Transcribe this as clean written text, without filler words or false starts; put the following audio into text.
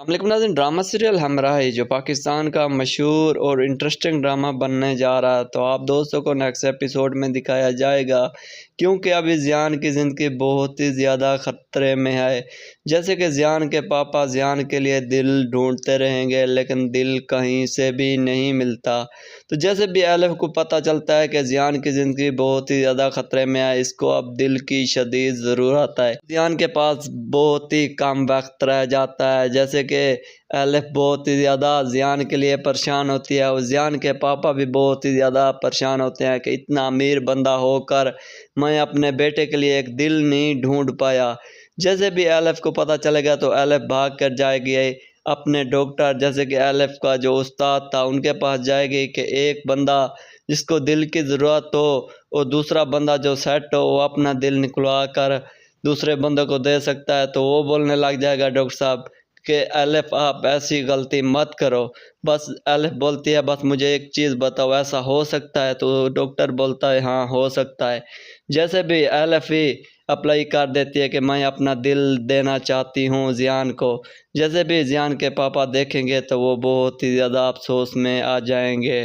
السلام علیکم ناظرین، ڈرامہ سیریل ہمراہی جو پاکستان کا مشہور اور انٹرسٹنگ ڈرامہ بننے جا رہا ہے، تو آپ دوستوں کو نیکسٹ ایپیسوڈ میں دکھایا جائے گا، کیونکہ ابھی زیان کی زندگی بہت ہی زیادہ خطرے میں ہے۔ جیسے کہ زیان کے پاپا زیان کے لیے دل ڈھونڈتے رہیں گے، لیکن دل کہیں سے بھی نہیں ملتا۔ تو جیسے بھی الف کو پتہ چلتا ہے کہ زیان کی زندگی بہت ہی زیادہ خطرے میں ہے، اس کو اب دل کی شدید ضرورت ہے۔ زیان کے پاس بہت ہی کم وقت رہ جاتا ہے، جیسے کہ الف بہت ہی زیادہ زیان کے لیے پریشان ہوتی ہے، اور زیان کے پاپا بھی بہت ہی زیادہ پریشان ہوتے ہیں کہ اتنا امیر بندہ ہو کر میں اپنے بیٹے کے لیے ایک دل نہیں ڈھونڈ پایا۔ جیسے بھی الف کو پتہ چلے گا تو الف بھاگ کر جائے گی اپنے ڈاکٹر، جیسے کہ الف کا جو استاد تھا ان کے پاس جائے گی کہ ایک بندہ جس کو دل کی ضرورت ہو اور دوسرا بندہ جو سیٹ ہو وہ اپنا دل نکلوا کر دوسرے بندے کو دے سکتا ہے۔ تو وہ بولنے لگ جائے گا ڈاکٹر صاحب کہ الف آپ ایسی غلطی مت کرو۔ بس الف بولتی ہے بس مجھے ایک چیز بتاؤ، ایسا ہو سکتا ہے؟ تو ڈاکٹر بولتا ہے ہاں ہو سکتا ہے۔ جیسے بھی الف ہی اپلائی کر دیتی ہے کہ میں اپنا دل دینا چاہتی ہوں زیان کو، جیسے بھی زیان کے پاپا دیکھیں گے تو وہ بہت ہی زیادہ افسوس میں آ جائیں گے۔